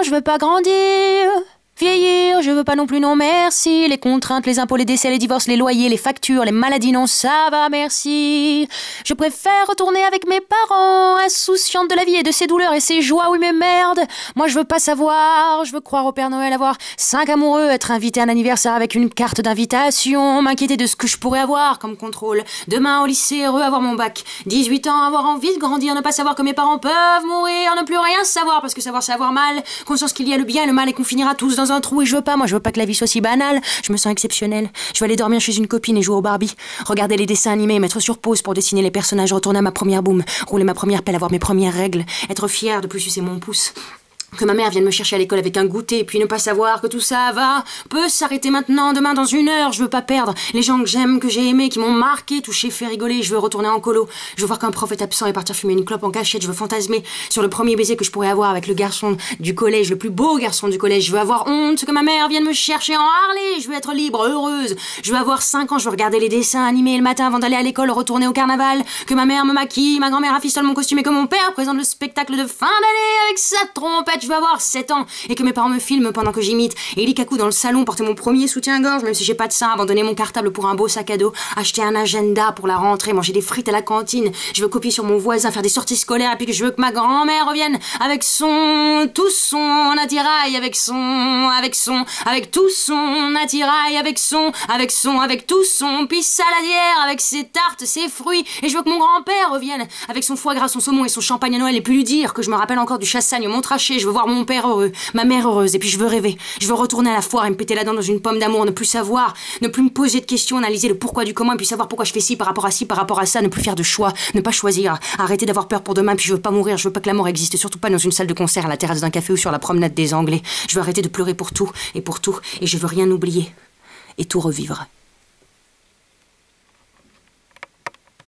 je veux pas grandir. Vieillir, je veux pas non plus, non merci. Les contraintes, les impôts, les décès, les divorces, les loyers, les factures, les maladies, non ça va, merci. Je préfère retourner avec mes parents, insouciante de la vie et de ses douleurs et ses joies, oui mais merde. Moi je veux pas savoir, je veux croire au Père Noël, avoir 5 amoureux, être invité à un anniversaire avec une carte d'invitation, m'inquiéter de ce que je pourrais avoir comme contrôle. Demain au lycée, heureux, avoir mon bac. 18 ans, avoir envie de grandir, ne pas savoir que mes parents peuvent mourir, ne plus rien savoir parce que savoir c'est avoir mal. Conscience qu'il y a le bien et le mal et qu'on finira tous dans un trou et je veux pas que la vie soit si banale. Je me sens exceptionnelle. Je veux aller dormir chez une copine et jouer au Barbie. Regarder les dessins animés, mettre sur pause pour dessiner les personnages, retourner à ma première boum, rouler ma première pelle, avoir mes premières règles, être fière de plus sucer mon pouce. Que ma mère vienne me chercher à l'école avec un goûter, puis ne pas savoir que tout ça peut s'arrêter maintenant, demain, dans 1 heure. Je veux pas perdre les gens que j'aime, que j'ai aimés, qui m'ont marqué, touché, fait rigoler. Je veux retourner en colo. Je veux voir qu'un prof est absent et partir fumer une clope en cachette. Je veux fantasmer sur le premier baiser que je pourrais avoir avec le garçon du collège, le plus beau garçon du collège. Je veux avoir honte que ma mère vienne me chercher en Harley. Je veux être libre, heureuse. Je veux avoir 5 ans. Je veux regarder les dessins animés le matin avant d'aller à l'école, retourner au carnaval. Que ma mère me maquille, ma grand-mère affistole mon costume et que mon père présente le spectacle de fin d'année avec sa trompette. Je veux avoir 7 ans et que mes parents me filment pendant que j'imite. Et Likaku dans le salon, porter mon premier soutien-gorge, même si j'ai pas de sein, abandonner mon cartable pour un beau sac à dos, acheter un agenda pour la rentrée, manger des frites à la cantine. Je veux copier sur mon voisin, faire des sorties scolaires et puis que je veux que ma grand-mère revienne avec tout son attirail, avec tout son attirail, avec tout son pis saladière, avec ses tartes, ses fruits. Et je veux que mon grand-père revienne avec son foie gras, son saumon et son champagne à Noël et plus lui dire que je me rappelle encore du chassagne au Montrachet. Je veux voir mon père heureux, ma mère heureuse, et puis je veux rêver. Je veux retourner à la foire et me péter la dent dans une pomme d'amour, ne plus savoir, ne plus me poser de questions, analyser le pourquoi du comment, et puis savoir pourquoi je fais ci par rapport à ça, ne plus faire de choix, ne pas choisir, arrêter d'avoir peur pour demain, puis je veux pas mourir, je veux pas que la mort existe, surtout pas dans une salle de concert, à la terrasse d'un café ou sur la promenade des Anglais. Je veux arrêter de pleurer pour tout, et je veux rien oublier, et tout revivre.